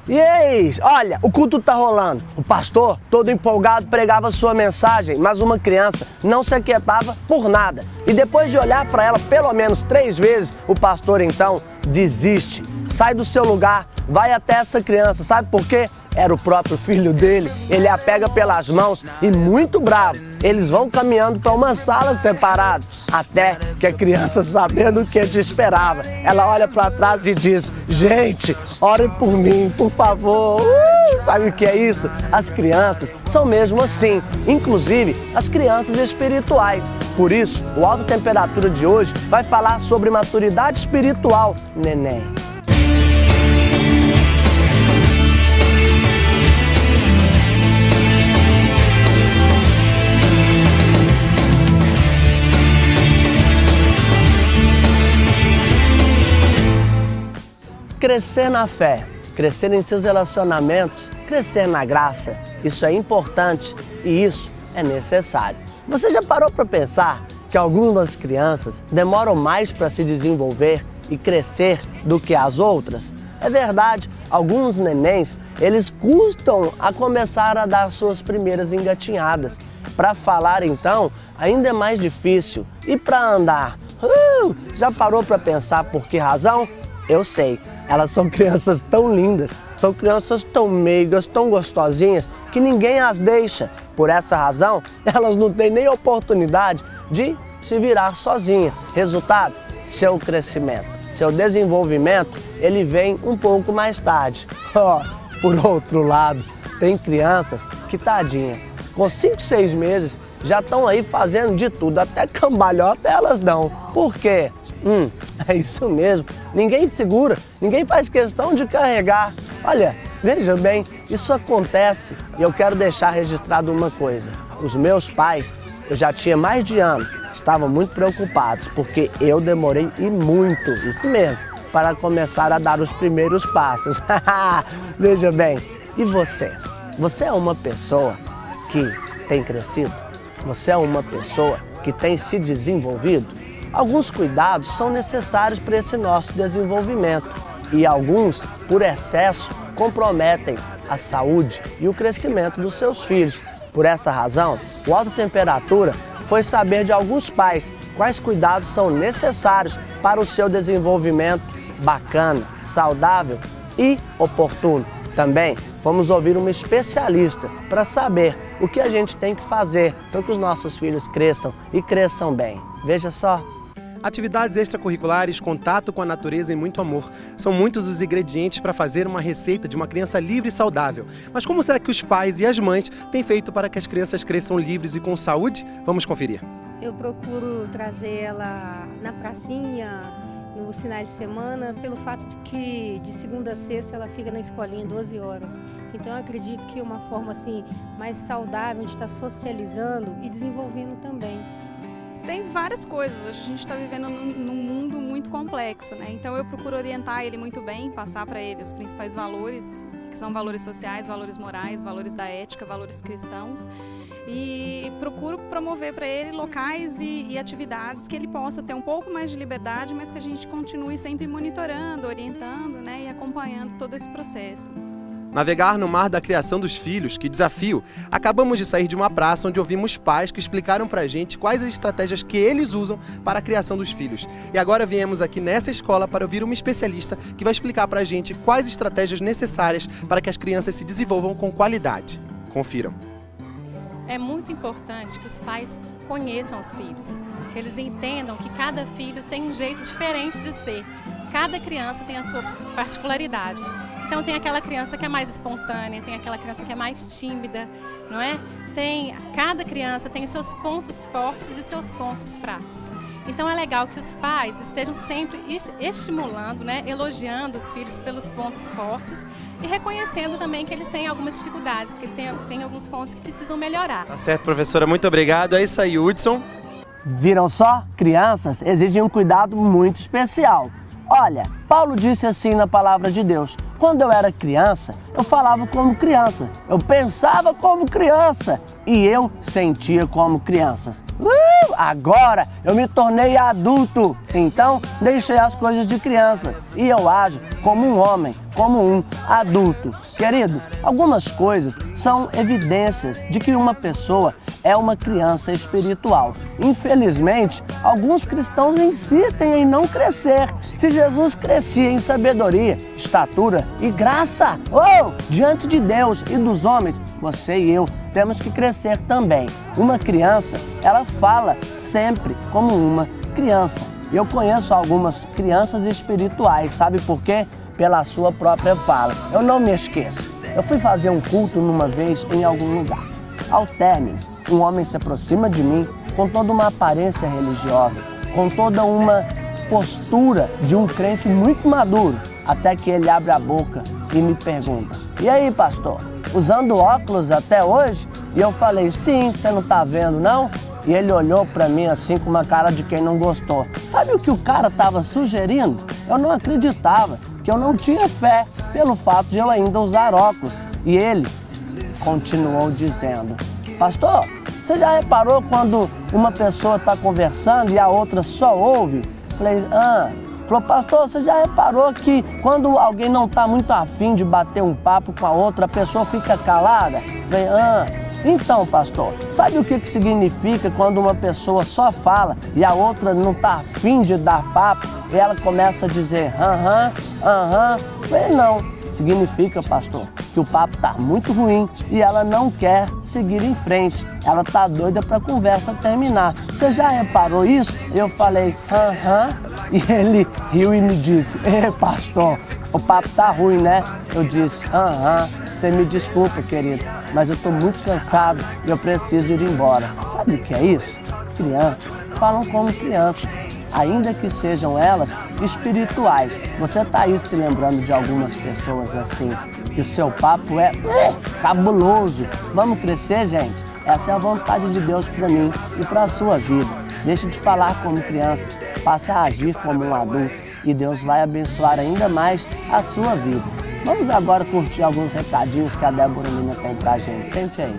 E eis, olha, o culto tá rolando. O pastor, todo empolgado, pregava sua mensagem, mas uma criança não se aquietava por nada. E depois de olhar para ela pelo menos 3 vezes, o pastor então desiste. Sai do seu lugar, vai até essa criança, sabe por quê? Era o próprio filho dele, ele a pega pelas mãos e muito bravo, eles vão caminhando para uma sala separada, até que a criança, sabendo o que te esperava, ela olha para trás e diz: gente, orem por mim, por favor. Sabe o que é isso? As crianças são mesmo assim, inclusive as crianças espirituais. Por isso, o Alta Temperatura de hoje vai falar sobre maturidade espiritual, neném. Crescer na fé, crescer em seus relacionamentos, crescer na graça, isso é importante e isso é necessário. Você já parou para pensar que algumas crianças demoram mais para se desenvolver e crescer do que as outras? É verdade, alguns nenéns, eles custam a começar a dar suas primeiras engatinhadas. Para falar então, ainda é mais difícil. E para andar? Já parou para pensar por que razão? Eu sei, elas são crianças tão lindas, são crianças tão meigas, tão gostosinhas, que ninguém as deixa. Por essa razão, elas não têm nem oportunidade de se virar sozinha. Resultado, seu crescimento, seu desenvolvimento, ele vem um pouco mais tarde. Por outro lado, tem crianças que, tadinha, com 5, 6 meses, já estão aí fazendo de tudo, até cambalhota elas dão. Por quê? É isso mesmo, ninguém segura, ninguém faz questão de carregar. Olha, veja bem, isso acontece e eu quero deixar registrado uma coisa. Os meus pais, eu já tinha mais de ano, estavam muito preocupados porque eu demorei e muito, isso mesmo, para começar a dar os primeiros passos. Veja bem, e você? Você é uma pessoa que tem crescido? Você é uma pessoa que tem se desenvolvido? Alguns cuidados são necessários para esse nosso desenvolvimento e alguns, por excesso, comprometem a saúde e o crescimento dos seus filhos. Por essa razão, o Alta Temperatura foi saber de alguns pais quais cuidados são necessários para o seu desenvolvimento bacana, saudável e oportuno. Também vamos ouvir uma especialista para saber o que a gente tem que fazer para que os nossos filhos cresçam e cresçam bem. Veja só. Atividades extracurriculares, contato com a natureza e muito amor. São muitos os ingredientes para fazer uma receita de uma criança livre e saudável. Mas como será que os pais e as mães têm feito para que as crianças cresçam livres e com saúde? Vamos conferir. Eu procuro trazer ela na pracinha, nos finais de semana, pelo fato de que de segunda a sexta ela fica na escolinha 12 horas. Então eu acredito que é uma forma assim mais saudável de estar socializando e desenvolvendo também. Tem várias coisas, hoje a gente está vivendo num mundo muito complexo, né? Então eu procuro orientar ele muito bem, passar para ele os principais valores, que são valores sociais, valores morais, valores da ética, valores cristãos, e procuro promover para ele locais e atividades que ele possa ter um pouco mais de liberdade, mas que a gente continue sempre monitorando, orientando, né, e acompanhando todo esse processo. Navegar no mar da criação dos filhos, que desafio! Acabamos de sair de uma praça onde ouvimos pais que explicaram pra gente quais as estratégias que eles usam para a criação dos filhos. E agora viemos aqui nessa escola para ouvir uma especialista que vai explicar pra gente quais estratégias necessárias para que as crianças se desenvolvam com qualidade. Confiram. É muito importante que os pais conheçam os filhos, que eles entendam que cada filho tem um jeito diferente de ser. Cada criança tem a sua particularidade. Então tem aquela criança que é mais espontânea, tem aquela criança que é mais tímida, não é? Cada criança tem seus pontos fortes e seus pontos fracos. Então é legal que os pais estejam sempre estimulando, né, elogiando os filhos pelos pontos fortes e reconhecendo também que eles têm algumas dificuldades, que eles têm alguns pontos que precisam melhorar. Tá certo, professora, muito obrigado. É isso aí, Hudson. Viram só? Crianças exigem um cuidado muito especial. Olha, Paulo disse assim na palavra de Deus: quando eu era criança, eu falava como criança, eu pensava como criança e eu sentia como criança. Agora eu me tornei adulto, então deixei as coisas de criança e eu ajo como um homem, como um adulto. Querido, algumas coisas são evidências de que uma pessoa é uma criança espiritual. Infelizmente, alguns cristãos insistem em não crescer. Se Jesus crescia em sabedoria, estatura e graça, diante de Deus e dos homens, você e eu temos que crescer também. Uma criança, ela fala sempre como uma criança. Eu conheço algumas crianças espirituais, sabe por quê? Pela sua própria fala. Eu não me esqueço. Eu fui fazer um culto numa vez em algum lugar. Ao término, um homem se aproxima de mim com toda uma aparência religiosa, com toda uma postura de um crente muito maduro, até que ele abre a boca e me pergunta: e aí, pastor, usando óculos até hoje? E eu falei: sim, você não tá vendo não? E ele olhou para mim assim com uma cara de quem não gostou. Sabe o que o cara estava sugerindo? Eu não acreditava, que eu não tinha fé pelo fato de eu ainda usar óculos. E ele continuou dizendo: pastor, você já reparou quando uma pessoa está conversando e a outra só ouve? Falei: Falou: pastor, você já reparou que quando alguém não está muito afim de bater um papo com a outra, a pessoa fica calada? Falei: então, pastor, sabe o que significa quando uma pessoa só fala e a outra não está afim de dar papo e ela começa a dizer Falei: não, significa, pastor, que o papo está muito ruim e ela não quer seguir em frente. Ela está doida para a conversa terminar. Você já reparou isso? Eu falei: e ele riu e me disse: pastor, o papo tá ruim, né? Eu disse: você me desculpa, querido, mas eu estou muito cansado e eu preciso ir embora. Sabe o que é isso? Crianças falam como crianças, ainda que sejam elas espirituais. Você está aí se lembrando de algumas pessoas assim, que o seu papo é cabuloso. Vamos crescer, gente? Essa é a vontade de Deus para mim e para a sua vida. Deixe de falar como criança, passe a agir como um adulto e Deus vai abençoar ainda mais a sua vida. Vamos agora curtir alguns recadinhos que a Débora Lima tem pra gente. Sente aí.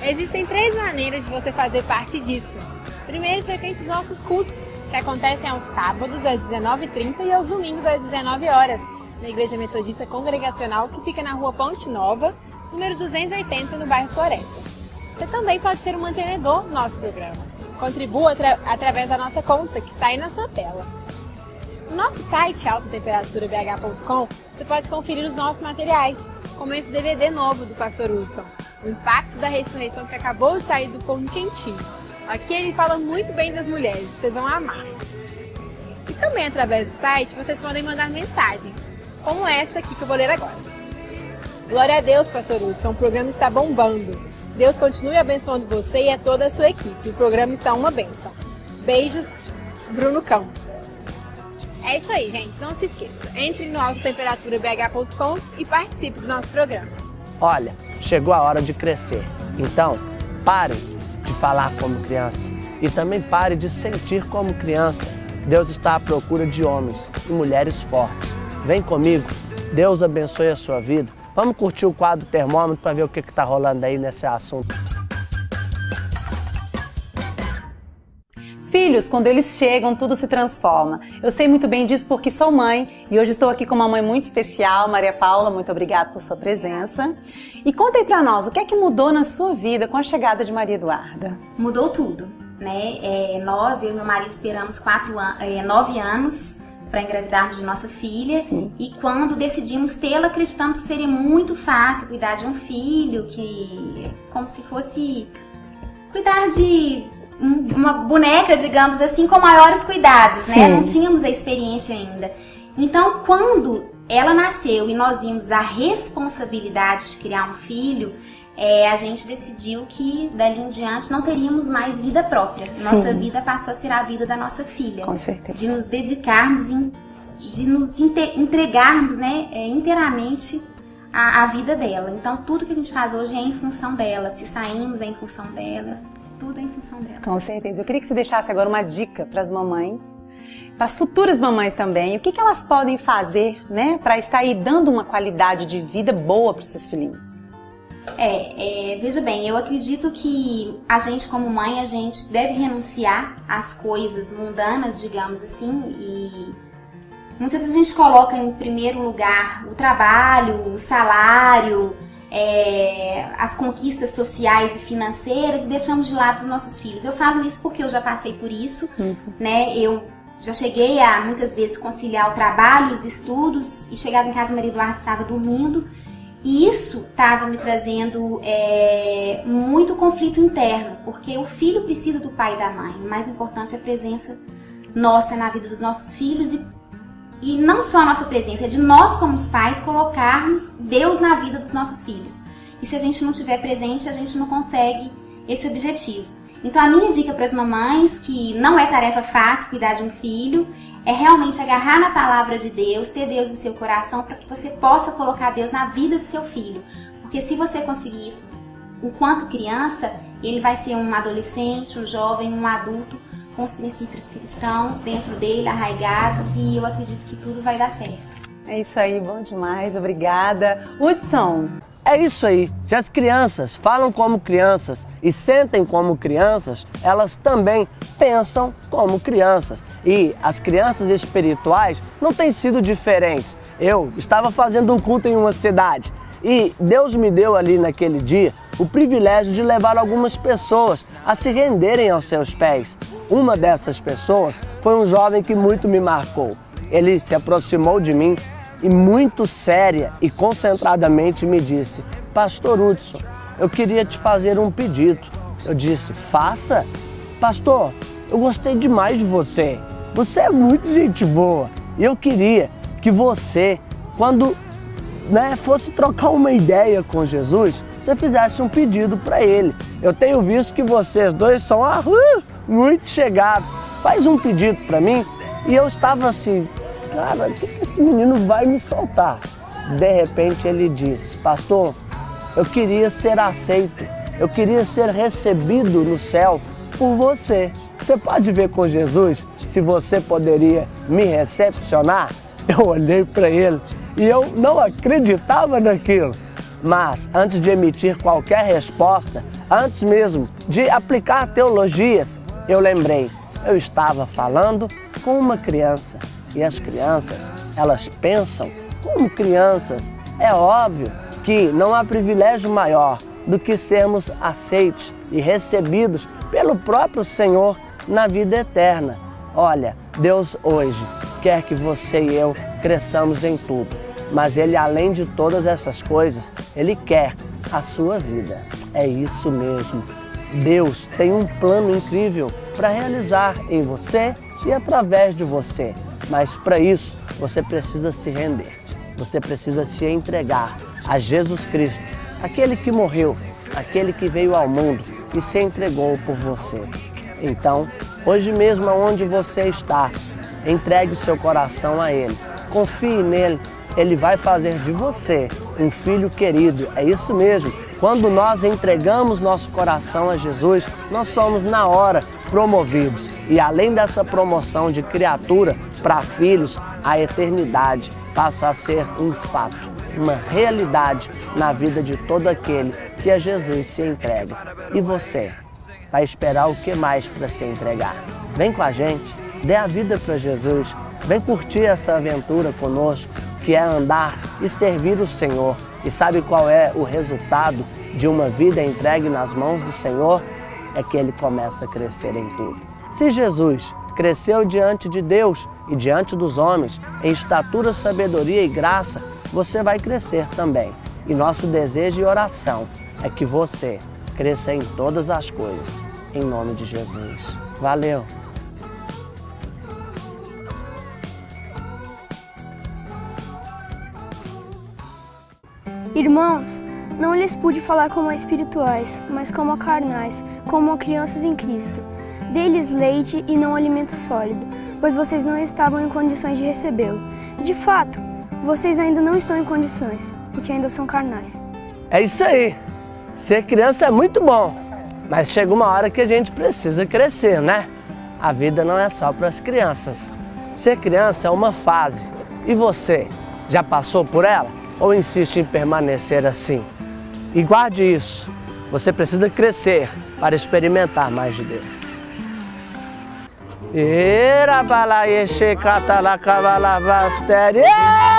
Existem 3 maneiras de você fazer parte disso. Primeiro, frequente os nossos cultos, que acontecem aos sábados às 19h30 e aos domingos às 19 horas, na Igreja Metodista Congregacional, que fica na Rua Ponte Nova, número 280, no bairro Floresta. Você também pode ser um mantenedor do nosso programa. Contribua através da nossa conta, que está aí na sua tela. No nosso site, altatemperaturabh.com, você pode conferir os nossos materiais, como esse DVD novo do Pastor Hudson, O Impacto da Ressurreição, que acabou de sair do forno quentinho. Aqui ele fala muito bem das mulheres, vocês vão amar. E também através do site, vocês podem mandar mensagens, como essa aqui que eu vou ler agora. Glória a Deus, Pastor Hudson, o programa está bombando. Deus continue abençoando você e a toda a sua equipe. O programa está uma bênção. Beijos, Bruno Campos. É isso aí, gente. Não se esqueça. Entre no altatemperaturabh.com e participe do nosso programa. Olha, chegou a hora de crescer. Então, pare de falar como criança e também pare de sentir como criança. Deus está à procura de homens e mulheres fortes. Vem comigo. Deus abençoe a sua vida. Vamos curtir o quadro Termômetro para ver o que está rolando aí nesse assunto. Filhos, quando eles chegam, tudo se transforma. Eu sei muito bem disso porque sou mãe e hoje estou aqui com uma mãe muito especial, Maria Paula, muito obrigada por sua presença. E conta aí pra nós, o que é que mudou na sua vida com a chegada de Maria Eduarda? Mudou tudo, né? Eu e meu marido esperamos 9 anos para engravidarmos de nossa filha. Sim. E quando decidimos tê-la, acreditamos que seria muito fácil cuidar de um filho, que como se fosse cuidar de uma boneca, digamos assim, com maiores cuidados, né? Não tínhamos a experiência ainda. Então, quando ela nasceu e nós vimos a responsabilidade de criar um filho, a gente decidiu que dali em diante não teríamos mais vida própria. Nossa vida passou a ser a vida da nossa filha. Com certeza. De nos dedicarmos, de nos entregarmos, né, inteiramente à vida dela. Então, tudo que a gente faz hoje é em função dela. Se saímos, é em função dela. Tudo é em função dela. Com certeza. Eu queria que você deixasse agora uma dica para as mamães para as futuras mamães também, o que elas podem fazer, né, para estar aí dando uma qualidade de vida boa para os seus filhinhos? Veja bem, eu acredito que a gente como mãe, a gente deve renunciar às coisas mundanas, digamos assim, e muitas vezes a gente coloca em primeiro lugar o trabalho, o salário, as conquistas sociais e financeiras e deixamos de lado os nossos filhos. Eu falo isso porque eu já passei por isso, né? Eu já cheguei a muitas vezes conciliar o trabalho, os estudos e chegava em casa, o Maria Eduarda estava dormindo e isso estava me trazendo muito conflito interno, porque o filho precisa do pai e da mãe. O mais importante é a presença nossa na vida dos nossos filhos e não só a nossa presença, é de nós como os pais colocarmos Deus na vida dos nossos filhos. E se a gente não estiver presente, a gente não consegue esse objetivo. Então a minha dica para as mamães, que não é tarefa fácil cuidar de um filho, é realmente agarrar na palavra de Deus, ter Deus em seu coração para que você possa colocar Deus na vida do seu filho. Porque se você conseguir isso enquanto criança, ele vai ser um adolescente, um jovem, um adulto com os princípios cristãos dentro dele, arraigados, e eu acredito que tudo vai dar certo. É isso aí, bom demais, obrigada. Hudson. É isso aí. Se as crianças falam como crianças e sentem como crianças, elas também pensam como crianças. E as crianças espirituais não têm sido diferentes. Eu estava fazendo um culto em uma cidade e Deus me deu ali naquele dia o privilégio de levar algumas pessoas a se renderem aos seus pés. Uma dessas pessoas foi um jovem que muito me marcou. Ele se aproximou de mim e muito séria e concentradamente me disse: Pastor Hudson, eu queria te fazer um pedido. Eu disse: faça. Pastor, eu gostei demais de você. Você é muito gente boa. E eu queria que você, quando fosse trocar uma ideia com Jesus, você fizesse um pedido para ele. Eu tenho visto que vocês dois são muito chegados. Faz um pedido para mim. E eu estava assim: cara, o que esse menino vai me soltar? De repente ele disse: Pastor, eu queria ser aceito, eu queria ser recebido no céu por você. Você pode ver com Jesus se você poderia me recepcionar? Eu olhei para ele e eu não acreditava naquilo. Mas antes de emitir qualquer resposta, antes mesmo de aplicar teologias, eu lembrei, eu estava falando com uma criança. E as crianças, elas pensam como crianças. É óbvio que não há privilégio maior do que sermos aceitos e recebidos pelo próprio Senhor na vida eterna. Olha, Deus hoje quer que você e eu cresçamos em tudo, mas Ele, além de todas essas coisas, Ele quer a sua vida. É isso mesmo. Deus tem um plano incrível para realizar em você e através de você. Mas para isso, você precisa se render. Você precisa se entregar a Jesus Cristo, aquele que morreu, aquele que veio ao mundo e se entregou por você. Então, hoje mesmo aonde você está, entregue o seu coração a Ele. Confie nele, Ele vai fazer de você um filho querido. É isso mesmo. Quando nós entregamos nosso coração a Jesus, nós somos na hora promovidos. E além dessa promoção de criatura para filhos, a eternidade passa a ser um fato, uma realidade na vida de todo aquele que a Jesus se entrega. E você vai esperar o que mais para se entregar? Vem com a gente, dê a vida para Jesus, vem curtir essa aventura conosco, que é andar e servir o Senhor. E sabe qual é o resultado de uma vida entregue nas mãos do Senhor? É que Ele começa a crescer em tudo. Se Jesus cresceu diante de Deus e diante dos homens, em estatura, sabedoria e graça, você vai crescer também. E nosso desejo e oração é que você cresça em todas as coisas, em nome de Jesus. Valeu! Irmãos, não lhes pude falar como a espirituais, mas como a carnais, como a crianças em Cristo. Dei-lhes leite e não alimento sólido, pois vocês não estavam em condições de recebê-lo. De fato, vocês ainda não estão em condições, porque ainda são carnais. É isso aí. Ser criança é muito bom, mas chega uma hora que a gente precisa crescer, né? a vida não é só para as crianças. Ser criança é uma fase. E você, já passou por ela ou insiste em permanecer assim? E guarde isso, você precisa crescer para experimentar mais de Deus. Era bala e checata la cavala bastéria.